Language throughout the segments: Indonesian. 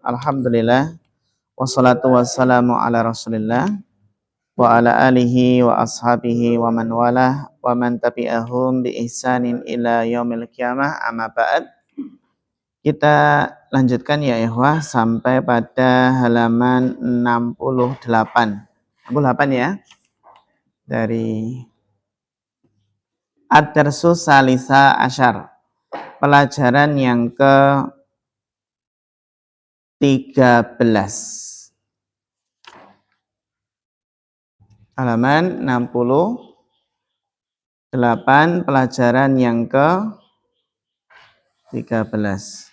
Alhamdulillah. Wassalatu wassalamu ala Rasulillah wa ala alihi wa ashabihi wa man walah wa man tabi'ahum bi ihsanin ila yaumil qiyamah. Amma ba'd. Kita lanjutkan ya ikhwah sampai pada halaman 68. 68 ya. Dari Ad-Darsus Salisa Asyar. Pelajaran yang ke 13. Halaman 68, pelajaran yang ke 13.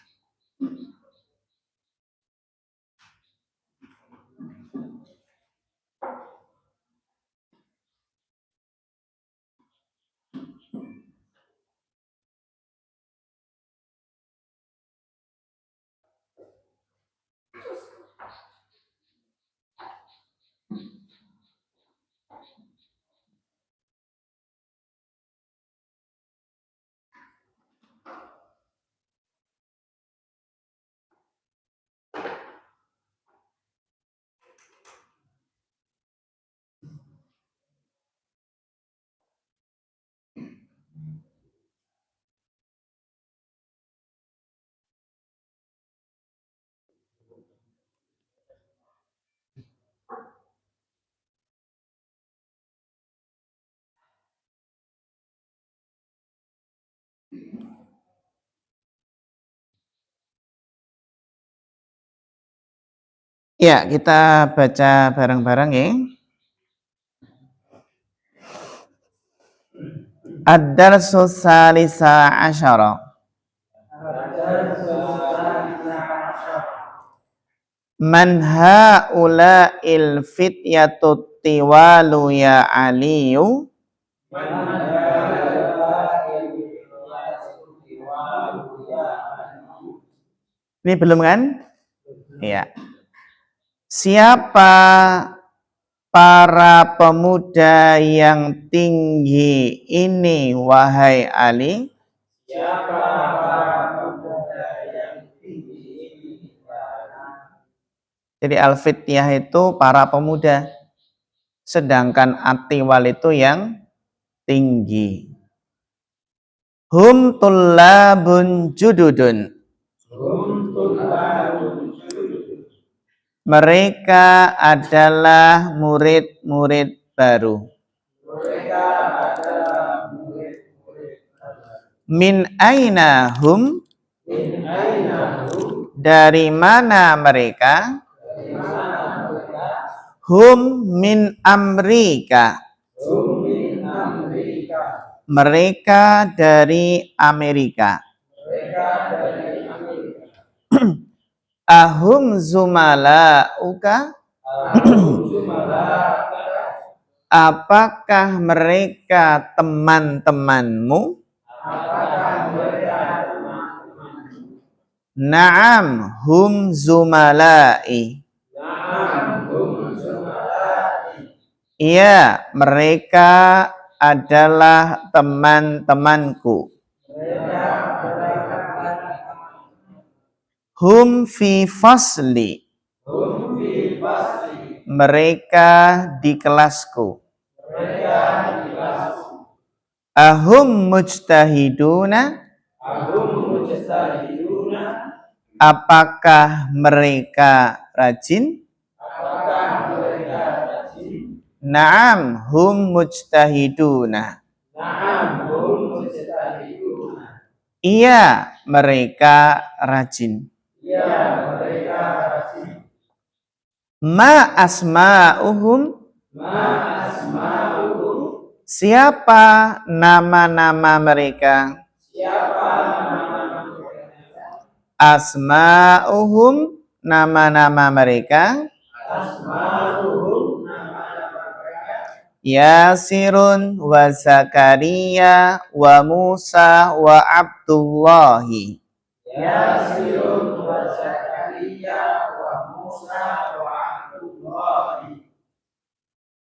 Ya, kita baca bareng-bareng ya. Ad-Darsus Salisa Asyara. Man ha'ula'il fityatut tiwalu ya aliyu. Ini belum kan? Iya. Siapa para pemuda yang tinggi ini, wahai Ali? Siapa para pemuda yang tinggi ini? Jadi al-fityah itu para pemuda, sedangkan atiwal itu yang tinggi. Hum tullabun jududun. Mereka adalah murid-murid baru. Min aina hum? Dari mana mereka? Hum min Amrika. Mereka dari Amerika. Ahum zumala'uka? Apakah mereka teman-temanmu? Naam hum zumala'i. Iya, mereka adalah teman-temanku. Hum fi fasli. Mereka di kelasku. Ahum mujtahiduna. Apakah mereka rajin? Naam hum mujtahiduna. Iya, mereka rajin. Ma asma'uhum? Siapa nama-nama mereka? Asma'uhum, nama-nama mereka. Yasirun wa Zakaria wa Musa wa Abdullahi. Yasirun wa Zakaria wa Musa wa Abdullahi.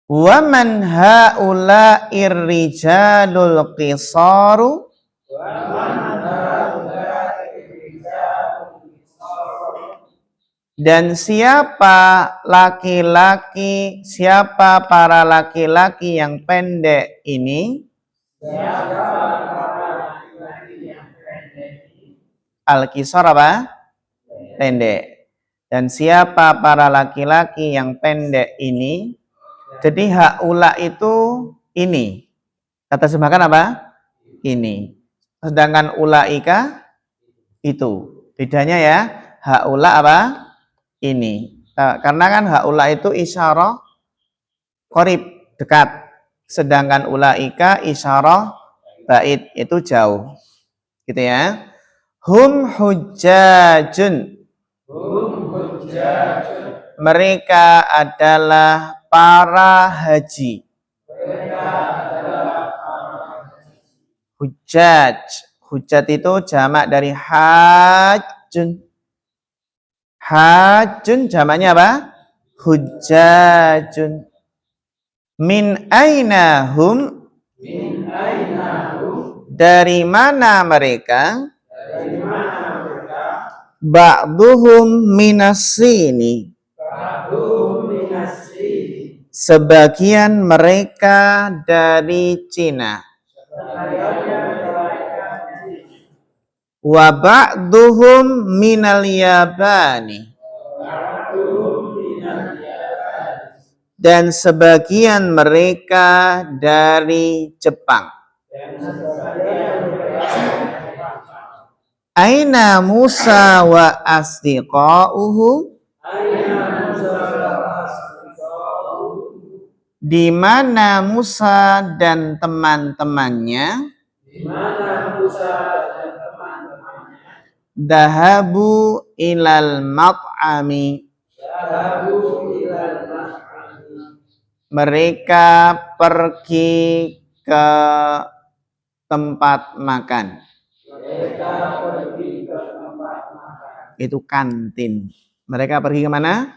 Wa man ha'ula'ir rijalul qisaru? Dan siapa para laki-laki yang pendek ini? Al-qisar apa? Pendek. Dan siapa para laki-laki yang pendek ini? Jadi haula itu ini. Kata sebahkan apa? Ini. Sedangkan ulaika itu. Bedanya ya, haula apa? Ini. Nah, karena kan haula itu isyarah qarib, dekat. Sedangkan ulaika isyarah ba'id, itu jauh. Gitu ya. Hum hujjajun. Mereka adalah para haji. Hujjaj. Hujjat itu jamak dari hajjun. Hajjun jamaknya apa? Hujjajun. Min aina hum? Dari mana mereka? Ba'duhum minasini. Sebagian mereka dari Cina. Wa ba'duhum minal Yabani. Dan sebagian mereka dari Jepang. Aina Musa wa asdiqauhu? Di mana Musa dan teman-temannya? Dahabu ilal mat'ami. Mereka pergi ke tempat makan. Itu kantin. Mereka pergi kemana?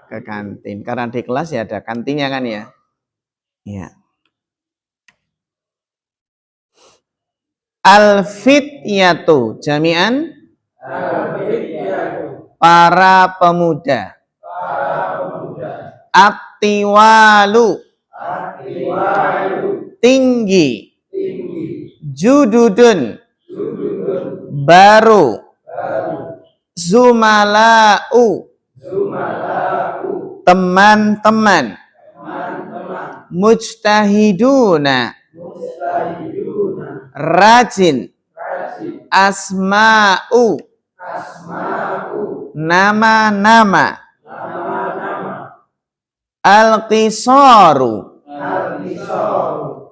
Ke kantin. Karena di kelas ya ada kantinnya kan ya. Ya. Al-fityatu jami'an para pemuda. Atiwalu tinggi. Jududun baru. Zumala'u teman-teman. Mujtahiduna rajin. Asma'u nama-nama. Al-qisaru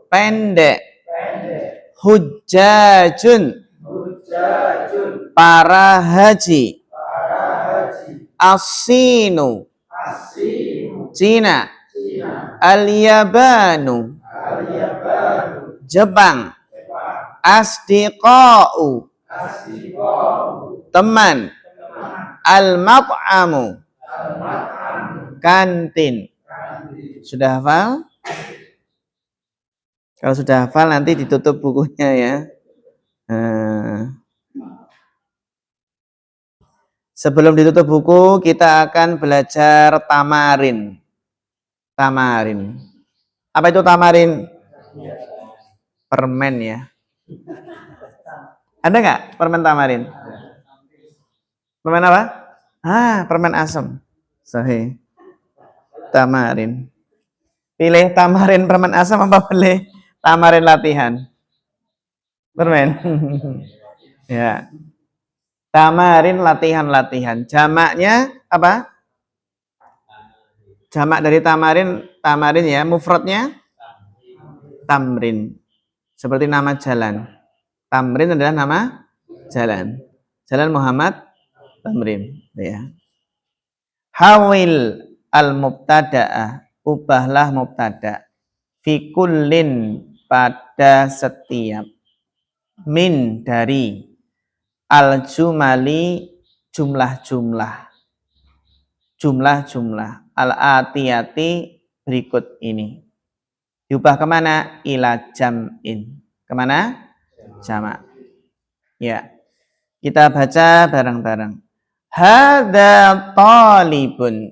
pendek. Hujjajun para haji. As-sinu Cina. Al-yabanu Jepang. Asdiqa'u teman. Al-mat'amu kantin. Sudah hafal? Kalau sudah hafal nanti ditutup bukunya ya. Sebelum ditutup buku, kita akan belajar tamarin. Tamarin. Apa itu tamarin? Permen ya. Ada nggak permen tamarin? Permen apa? Permen asam. Sahih. Tamarin. Pilih tamarin permen asam apa pilih tamarin latihan? Permen. Ya. Tamarin latihan-latihan. Jamaknya apa? Jamak dari tamarin ya. Mufradnya tamrin. Seperti nama jalan. Tamrin adalah nama jalan. Jalan Muhammad Tamrin. Ya. Hawil al-mubtada'ah. Ubahlah mubtada. Fi kullin pada setiap. Min dari. Al-jumali jumlah-jumlah. Jumlah-jumlah. Al-atiyati berikut ini. Diubah kemana? Ila jam'in. Kemana? Jamak. Ya. Kita baca bareng-bareng. Hadza talibun.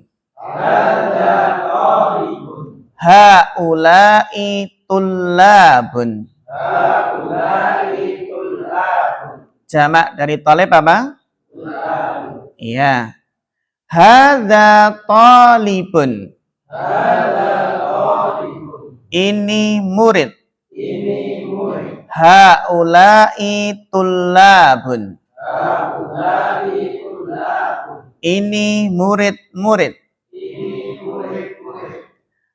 Haula'i tullabun. Jamak dari talib apa? Iya. Hadza talibun. Ini murid. Haula'i tullabun. Ini murid-murid.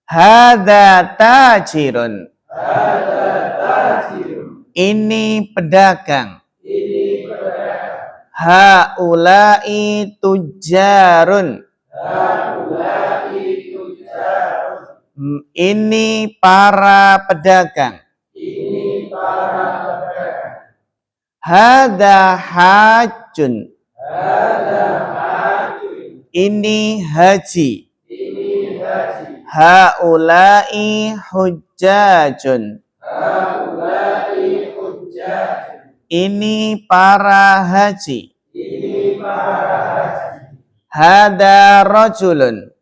Hadza tajirun. Ini pedagang. Haula'i tujarun. Ini para pedagang. Hadza hajjun. Ini haji. Haula'i hujjajun. Ini para haji. Hadza rajulun.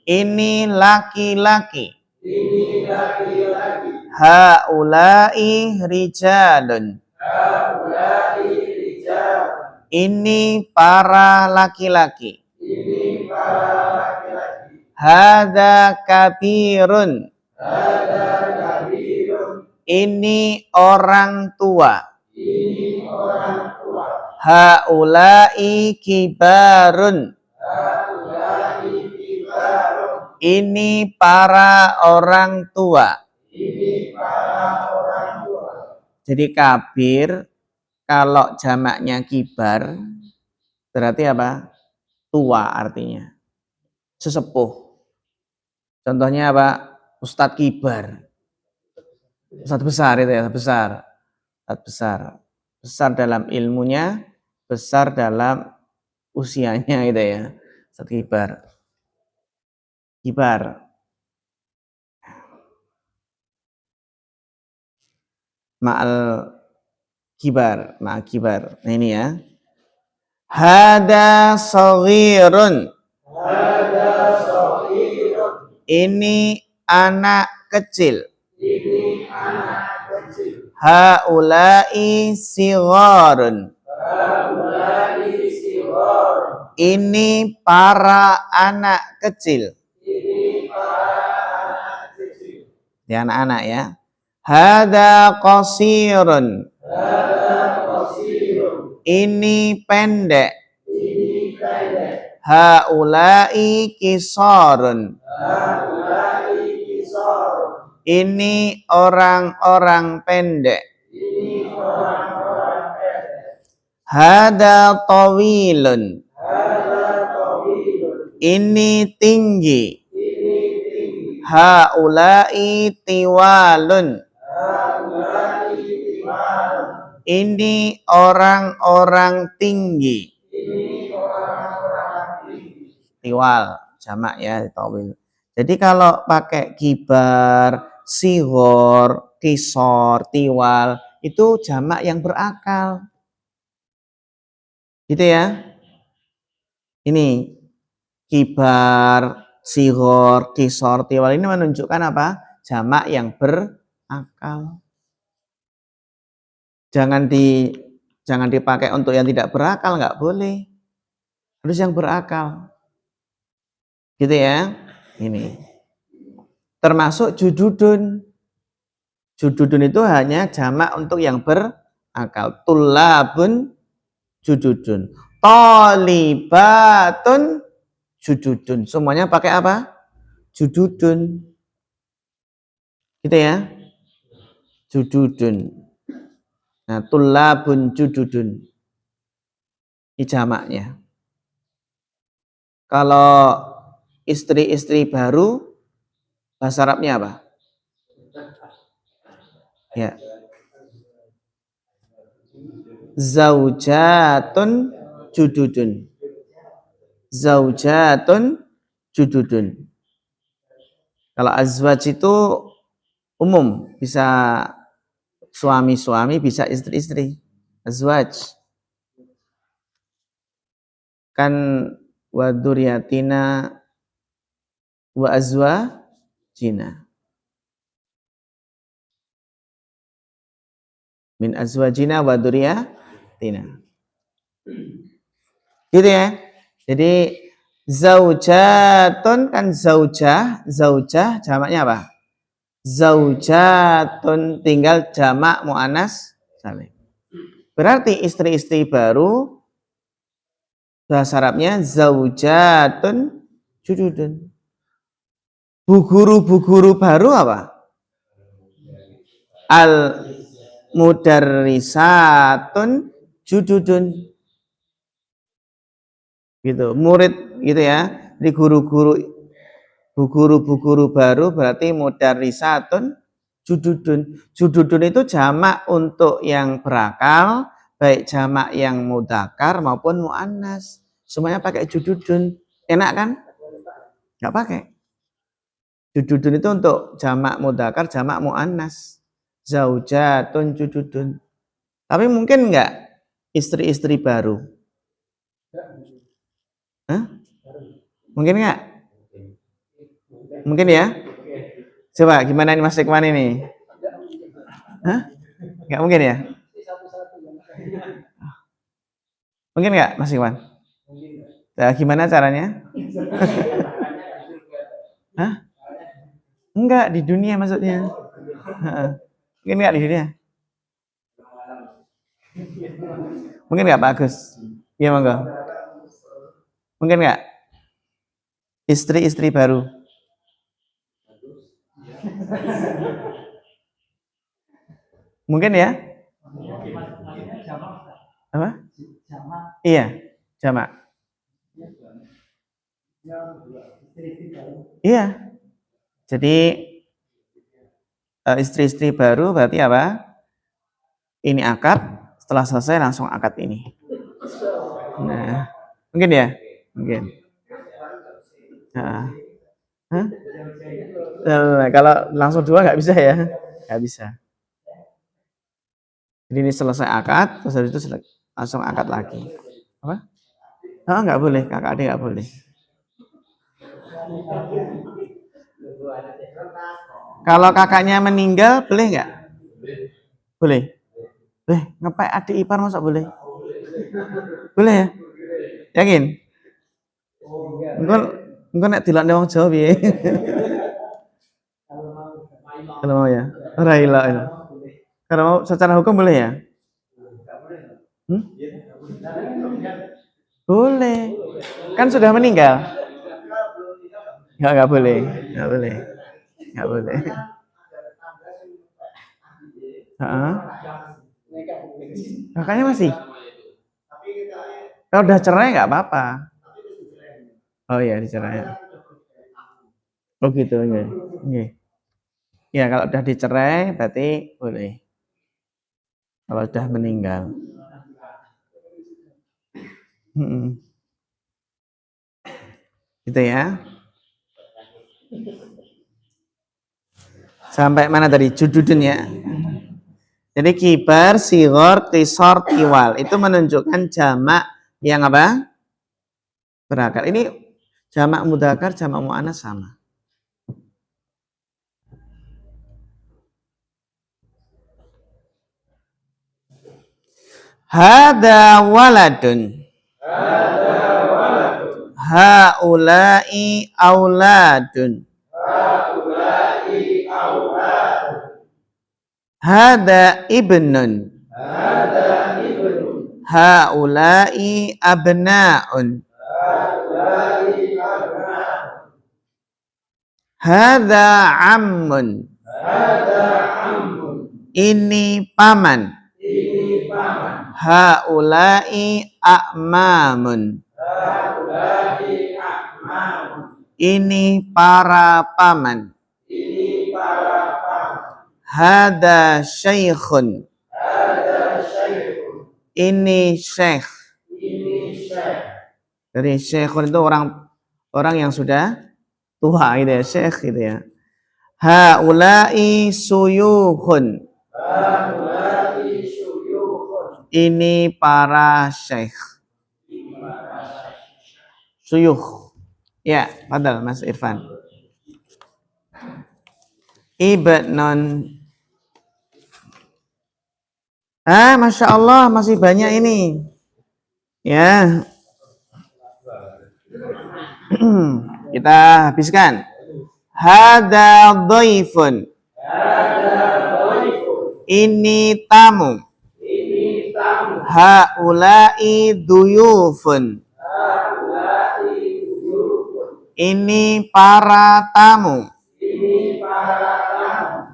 Ini laki-laki. Haula'i rijalun. Ini para laki-laki. Hadza kabirun. Ini orang tua. Haula'i kibarun. Ini para orang tua. Jadi kabir kalau jamaknya kibar berarti apa? Tua artinya. Sesepuh. Contohnya apa? Ustadz kibar. Ustadz besar itu ya, besar. Ustadz besar. Besar dalam ilmunya, besar dalam usianya gitu ya. Ustadz kibar. Kibar. Ma'al kibar, ma'al kibar. Nah ini ya. Hada saghirun. Ini anak kecil. Haula'i sigharun. Ini para anak kecil. Ini anak-anak ya. Hadza qasirun. Ini pendek. Haula'i qisarun. Ini orang-orang pendek. Hadza tawilun. Ini tinggi. Haula'i tiwalun. Ini orang-orang tinggi. Tiwal, jamak ya, tawil. Jadi kalau pakai kibar, sighor, kisor, tiwal, itu jamak yang berakal. Gitu ya. Ini kibar, sighor, kisor, tiwal ini menunjukkan apa? Jamak yang berakal. Jangan dipakai untuk yang tidak berakal, nggak boleh. Harus yang berakal. Gitu ya. Ini. Termasuk jududun. Jududun itu hanya jamak untuk yang berakal. Tullabun jududun. Talibatun jududun. Semuanya pakai apa? Jududun. Gitu ya. Jududun. Nah, tullabun jududun. Ini jamaknya. Kalau istri-istri baru, bahasa Arabnya apa? Ya. Zaujatun jududun. Zaujatun jududun. Kalau azwaj itu umum, bisa suami-suami, bisa istri-istri. Azwaj. kan wa dzurriyyatina wa azwajina. Min azwajina wa dzurriyyatina. Gitu ya. Jadi zaujatun kan zaujah jamaknya apa? Zaujatun, tinggal jamak muannas salim. Berarti istri-istri baru bahasa Arabnya zaujatun jududun. Bu-guru baru apa? Al mudarrisatun jududun. Gitu, murid gitu ya. Di guru-guru bu-guru baru berarti mudarrisatun jududun. Jududun itu jamak untuk yang berakal, baik jamak yang mudzakkar maupun muannas. Semuanya pakai jududun. Enak kan? Enggak pakai. Jududun itu untuk jamak mudzakkar, jamak muannas. Zaujatun jududun. Tapi mungkin enggak istri-istri baru? Hah? Mungkin enggak? Mungkin ya? Coba gimana nih Mas Ikhwan ini? Hah? Enggak mungkin ya? Mungkin enggak Mas Ikhwan? Nah, gimana caranya? Hah? Enggak, di dunia maksudnya. Mungkin enggak di dunia? Mungkin enggak Pak Agus? Iya monggo. Mungkin enggak? Istri-istri baru. Mungkin ya? Apa? Iya, jamak. Iya. Jadi istri-istri baru berarti apa? Ini akad, setelah selesai langsung akad ini. Nah, mungkin ya? Mungkin. Nah. Hah? Nah, kalau langsung dua nggak bisa ya? Nggak bisa. Jadi ini selesai akad, terus habis itu langsung akad lagi. Apa? Oh, nggak boleh, kakak adik nggak boleh. Kalau kakaknya meninggal, boleh nggak? Boleh. Ngapain adik ipar masa boleh? Boleh ya? Yakin? Engko nek dilakne wong Jawa piye? Kalau mau ya. Ora ilok itu. Kalau mau secara hukum boleh ya? Boleh. Kan sudah meninggal. Enggak boleh. Enggak boleh. Enggak boleh. Kakaknya masih? Kalau udah cerai nggak apa-apa. Oh iya, dicerai. Oh gitu, ya. Ya, kalau udah dicerai berarti boleh. Kalau udah meninggal. Gitu ya. Sampai mana tadi? Jududun ya. Jadi kibar, sighar, qisar, tiwal. Itu menunjukkan jamak yang apa? Berakal. Ini jamak mudzakkar, jamak muannas sama. Hada waladun. Haula'i auladun. Hada ibnun. Haula'i abna'un. Hada ammun. Ini paman. Haula'i a'mamun. Ini para paman. Hada syaikhun. Ini syekh. Jadi syekhun itu orang yang sudah tua gitu ya, syekh gitu ya. Haula'i suyukhun. Ini para syekh. Suyuh. Ya, padahal Mas Irfan. Ibnun. Masya Allah, masih banyak ini. Ya. Kita habiskan. Hada dhaifun. Ini tamu. Haulai duyufun. Ini para tamu.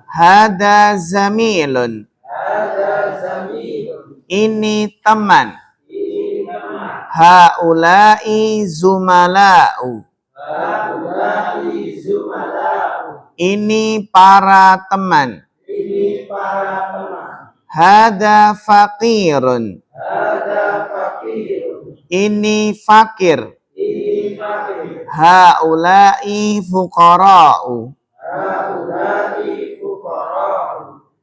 Hada zamilun. Ini teman. Haulai zumala'u. Ini para teman. Hada faqirun. Ini fakir. Haulai fuqara'u.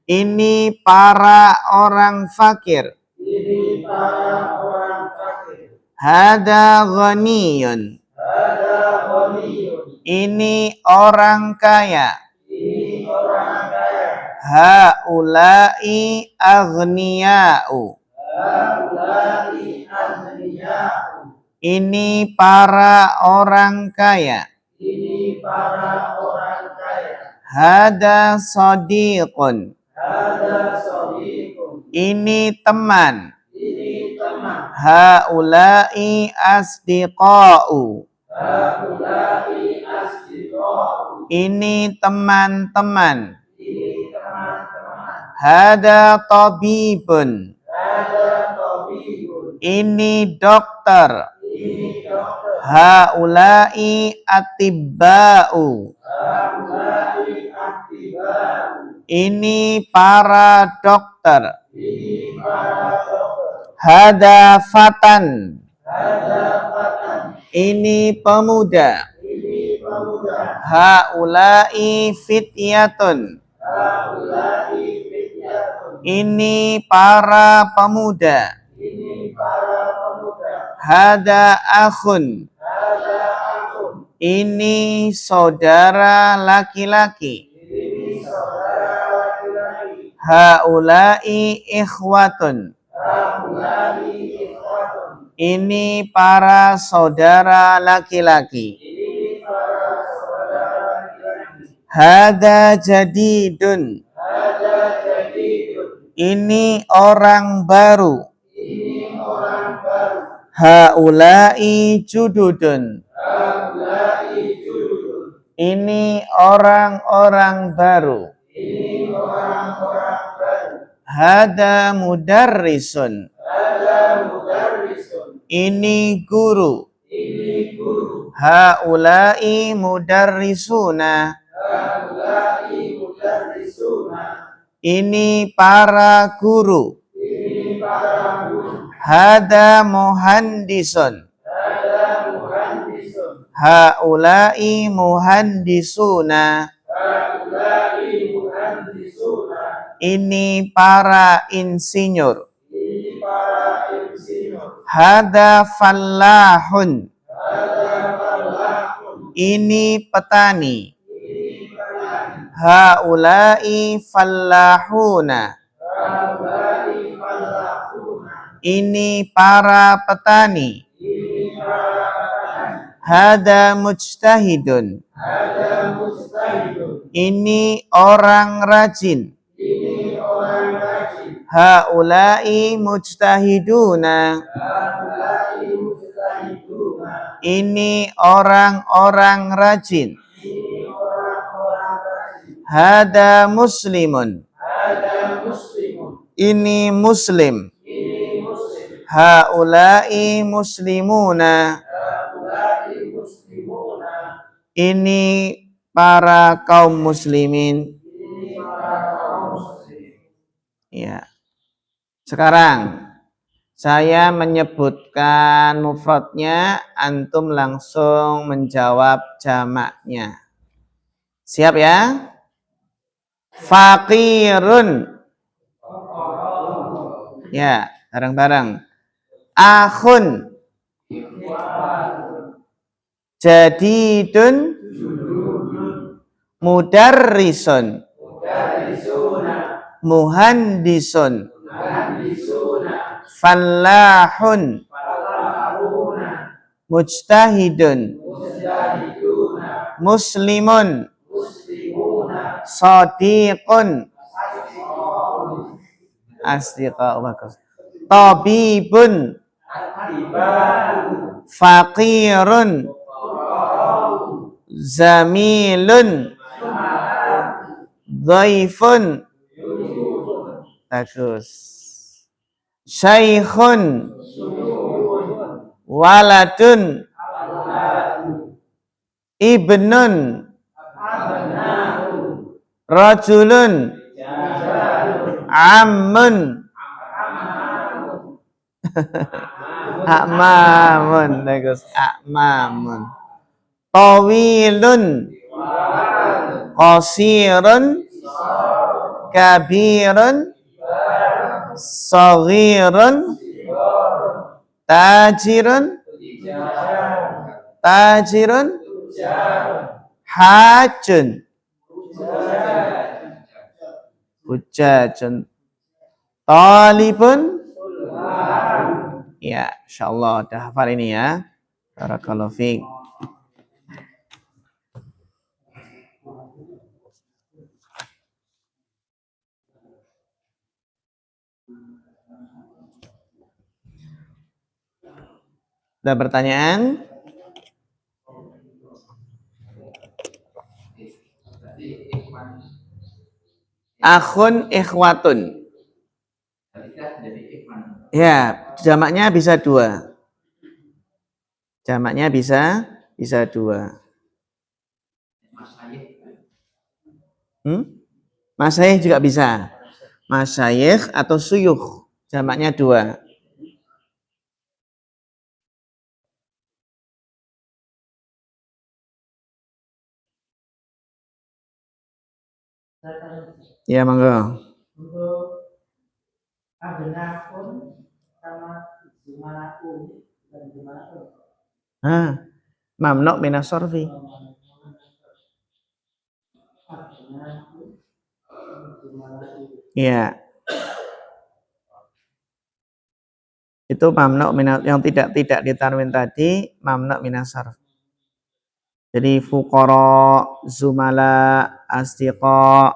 Ini para orang fakir. Hada ghaniyun. Ini orang kaya. Haulai aghniya'u. Ini para orang kaya. Hada sadiqun. Ini teman. Haulai asdiqa'u. Ini teman-teman. Hada tabibun. Ini dokter. Haulai atibba'u. Ini para dokter. Hada fatan. Ini pemuda. Haulai fityatun. Ini para pemuda. Hada akhun. Ini saudara laki-laki. Haulai ikhwatun. Ini para saudara laki-laki. Hada jadidun. Ini orang baru. Haulai jududun. Ini orang-orang baru. Hada mudarrisun. Ini guru. Haulai mudarrisuna. Ini para guru. Hada muhandisun. Haulai muhandisuna. Ini para insinyur. Hada fallahun. Ini petani. Haulai fallahuna. Ini para petani. Hada mujtahidun. Ini orang rajin. Haulai mujtahiduna. Ini orang-orang rajin. Hada muslimun. Ini muslim. Haulai muslimuna. Ini para kaum muslimin. Ya. Sekarang saya menyebutkan mufradnya, antum langsung menjawab jamaknya. Siap ya? Faqirun. Ya, bareng-bareng. Akhun. Jadidun. Mudarrisun. Muhandisun. Fallahun. Mujtahidun. Muslimun. Sadiqun. Asdiqa. Bagus. Tabibun. Faqirun. Zamilun. Dhaifun. Bagus. Syaikhun. Waladun. Ibnun. Rajulun. Ammun. Akmamun. Bagus. Akmamun. Tawilun. Qasirun. Kabirun. Saghirun. Tajirun. Tajirun. Hajun. Hujjajun. Talibun. Ya, insyaallah udah hafal ini ya. Barakallahu fiik. Ada pertanyaan? Akhun ikhwatun. Ya, jamaknya bisa dua. Jamaknya bisa dua. Masyayikh juga bisa. Masyayikh atau suyukh. Jamaknya dua. Ya, monggo. Untuk abna'un sama zumala'un dan zumala'un. Mamnu minas sarfi. Iya. Itu mamnu minat yang tidak ditanwin tadi, mamnu minas sarf. Jadi fuqara, zumala, asdiqa,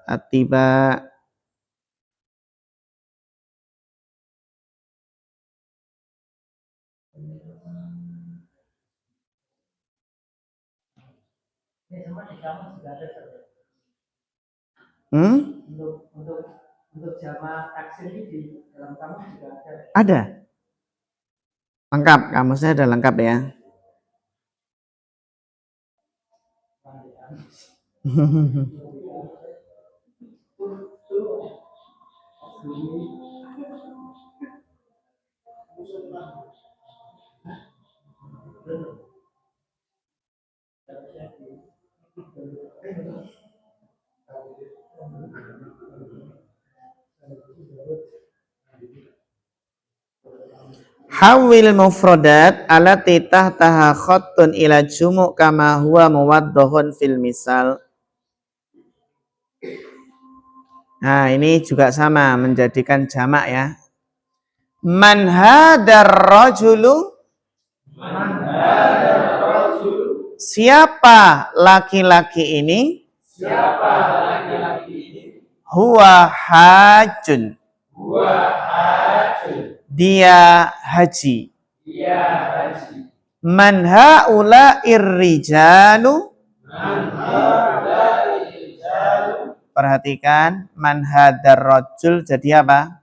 atiba. Untuk jamak taksir ini di dalam kamus juga ada. Ada. Lengkap, kamusnya ada lengkap ya. Hawil mufradat allati tahtaha khattun ila jumu' kama huwa muwaddahun fil misal. Nah, ini juga sama menjadikan jamak ya. Man hadar rajulu. Siapa laki-laki ini? Huwa hajun. Dia haji. Man haula irrijalu. Perhatikan, man hadar rajul jadi apa?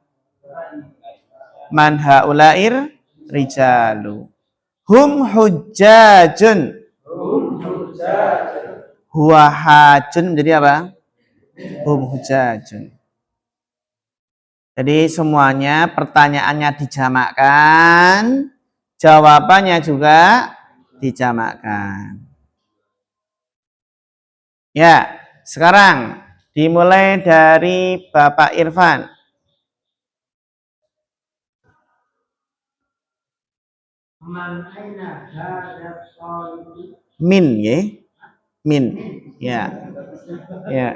Man haula irrijalu. Hum hujjajun. Huwa hajun jadi apa? Hum hujjajun. Jadi semuanya pertanyaannya dijamakkan, jawabannya juga dijamakkan. Ya, sekarang dimulai dari Bapak Irfan. Man aina hadzal talibu? Min ya. Min. Ya. Ya.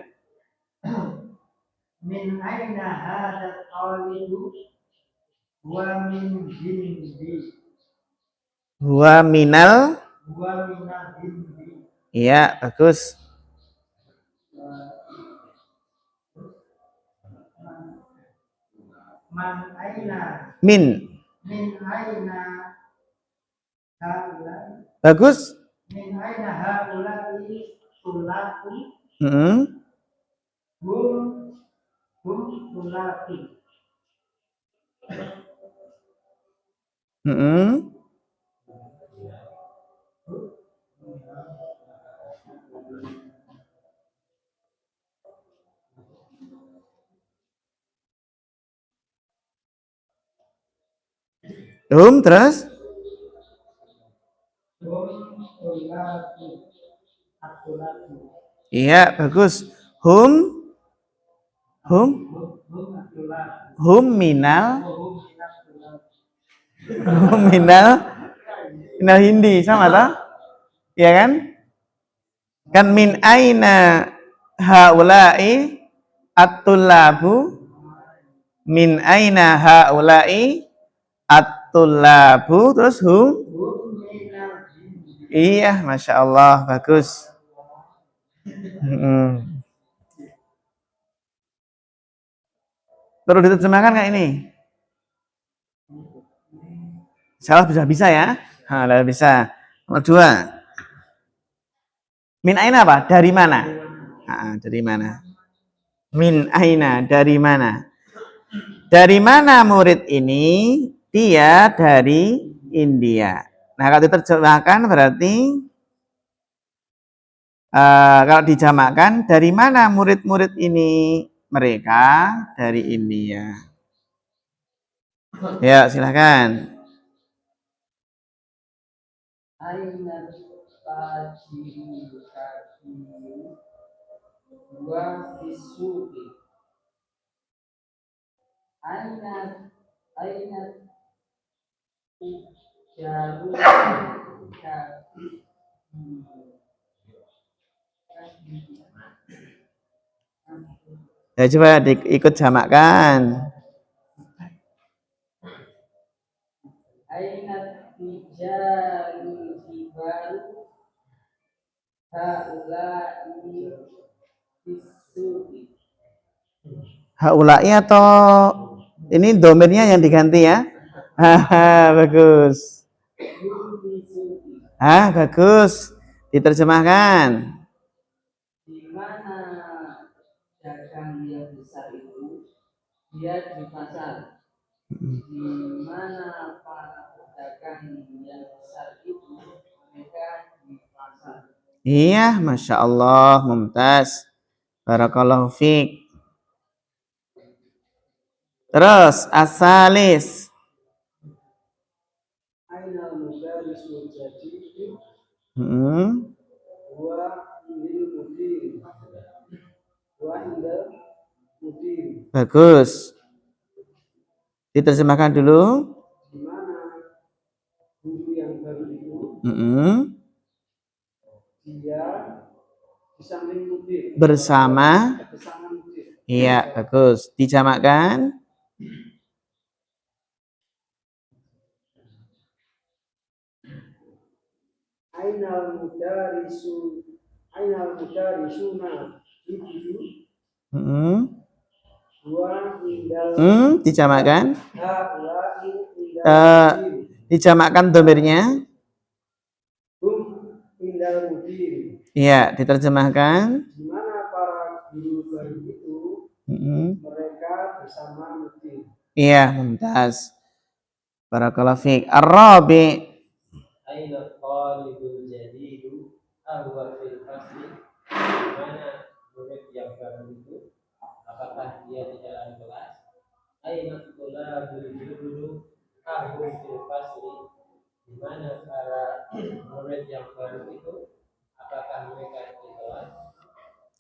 Min aina hadzal talibu? Wa min hindi. Huwa minal. Wa minal hindi. Iya, bagus. Man aina. Min. Min aina haula. Bagus. Min aina haula tulaku. Hmm. Hum tulaku. Hmm. Terus? Hum tulaku. Atulaku. Iya, bagus. Hum. Hum. Hum atulaku. Hum minal. Hum minal. Hum minal. Minal hindi sama tak? Iya kan? Kan min aina haula'i at-tullabu. Min aina haula'i at-tullabu. Terus hum. Iya, Masya Allah, bagus. Perlu diterjemahkan nggak ini? Salah bisa ya? Nah, bisa. Nomor 2. Min aina apa? Dari mana? Dari mana? Min aina, dari mana? Dari mana murid ini? Dia dari India. Nah, kalau diterjemahkan berarti kalau dijamakkan, dari mana murid-murid ini? Mereka dari India. Ya, silahkan. Aina tajiru kajiru wa bisuki. Aina jaru Ya, coba ikut jamakkan. Aina tijarul jibaru haula'i bisuki. Haula'i atau ini domainnya yang diganti ya? Bagus. Bagus. Diterjemahkan. Di mana dagang yang besar itu? Dia di pasar. Di mana para pedagang yang besar itu? Mereka di pasar. Iya, Masya Allah, mumtaz. Barakallahu fiq. Terus, asalis. Aina mudarisul jadid wa indil mudir. Wa indil mudir. Bagus. Diterjemahkan dulu. Di mana guru yang baru itu? Dia di samping mudir. Bersama mudir. Iya, bagus. Dijamakkan. Ainal mudarisuna jujudu. Dijamakkan. Dijamakkan domirnya. Iya, diterjemahkan. Di mana para guru baru itu? Mereka bersama mudir. Iya, mumtaz. Barakallahu fiik. Ar-rabi. Aina talibul jadidu ahwa fil fasli. Di mana murid yang baru itu? Apakah dia di dalam kelas? Aina tulabul jududu ahwa fil fasli. Di mana para murid yang baru itu? Apakah mereka di kelas?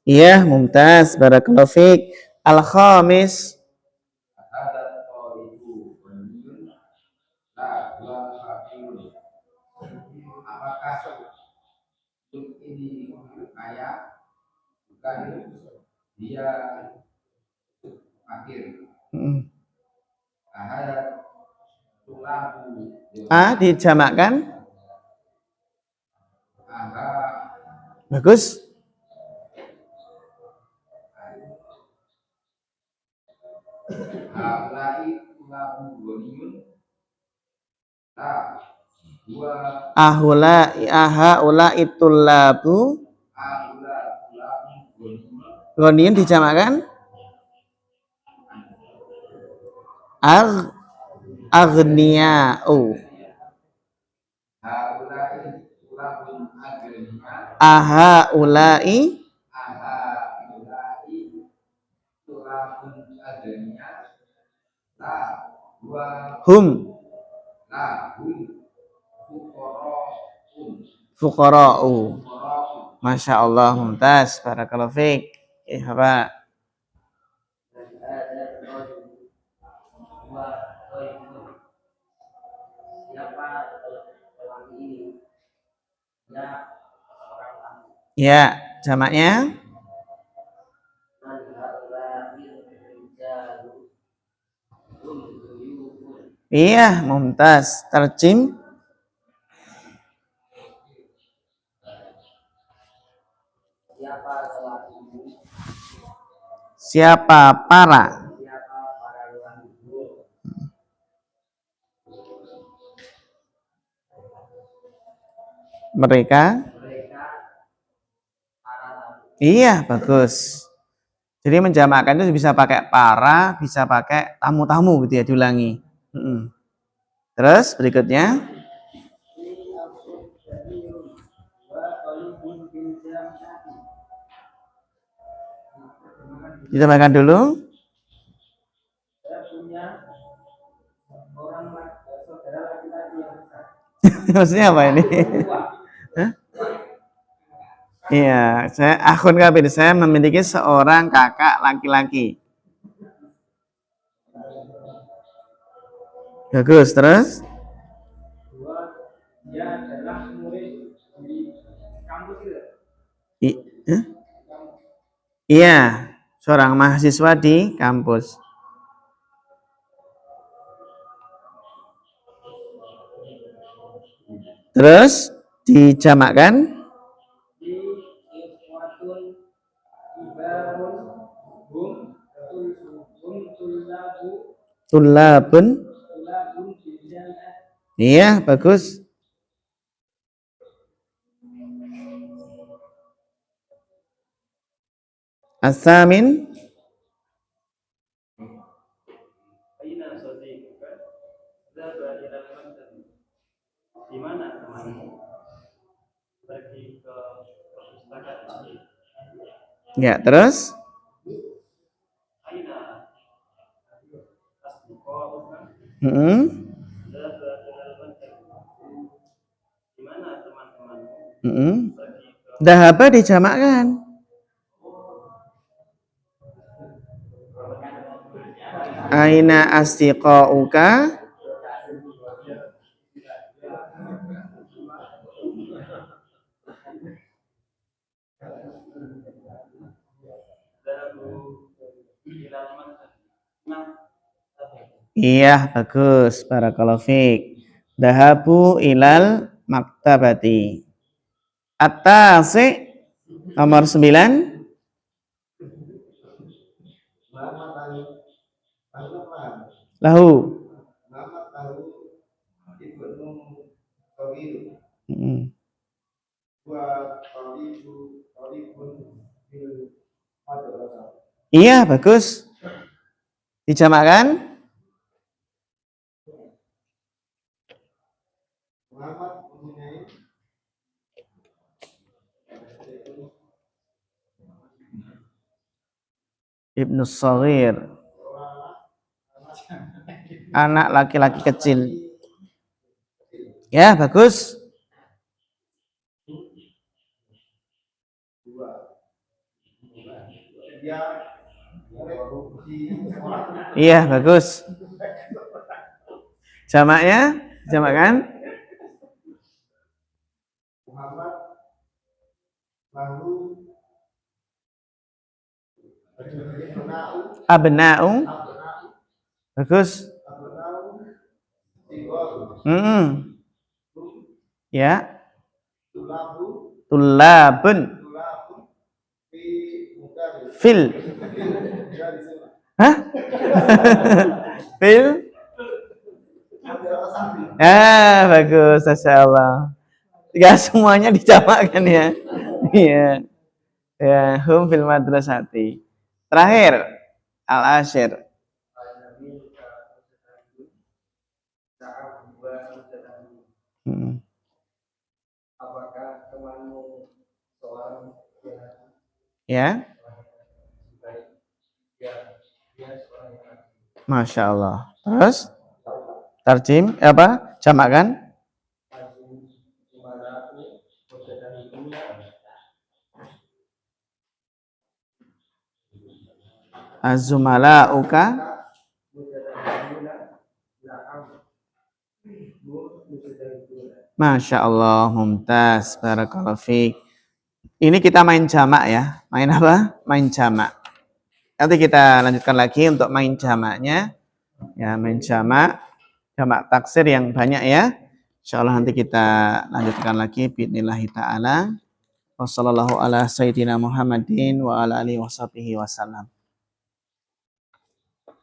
Iya, mumtaz. Barakallahu fiik. Al-khamis. Apakah ini kaya? Bukan, dia fakir. Dijamakkan. Bagus. Ahula itulabu. Goniun dijamakkan. Aghniya'u. Ahaulai hum fuqara'u. Masya Allah, mumtaz. Barakallahu fiik. Pak. Ya, jamaknya. Iya, mumtaz. Terjim. Siapa para? Mereka. Iya, bagus. Jadi menjamakkan itu bisa pakai para, bisa pakai tamu-tamu gitu ya, diulangi. Terus berikutnya. Kita makan dulu. Saya punya orang saudara laki-laki yang besar. Maksudnya apa ini? Hah? Iya, akhun kabir, saya memiliki seorang kakak laki-laki. Bagus, terus? Dia adalah murid di kampus itu. Iya, seorang mahasiswa di kampus. Terus dijamakkan. Tulabun. Iya, bagus. Asamin. Di mana temanmu? Pergi ke perpustakaan. Ya, terus? Gimana teman-teman? Dahaba dijamakkan. Aina astiqauka. Iya, bagus. Barakallahu fiik. Dahabu ilal maktabati. At-tasi nomor 9. Lahu. Iya, bagus. Dijamakkan. Ibnu Shaghir. Anak laki-laki kecil. Ya, bagus. Iya, bagus. Jamaknya, jamakkan. Abna'u. Bagus. Ya. Tulabun. Fil. Hah? Fil. Bagus, Masya Allah. Gak semuanya dijamakkan ya. Iya. Ya, hum fil madrasati. Terakhir, al-ashir. Apakah temanmu seorang ya? Masya Allah. Terus tarjim apa? Jamakkan? Az-zumala'uka. Masya Allah, mumtaz, barakallahu fiik. Ini kita main jamak ya. Main apa? Main jamak. Nanti kita lanjutkan lagi untuk main jamaknya. Ya, main jamak. Jamak taksir yang banyak ya. Insyaallah nanti kita lanjutkan lagi biidznillah taala. Wassallallahu ala sayyidina Muhammadin wa ala alihi wasallam.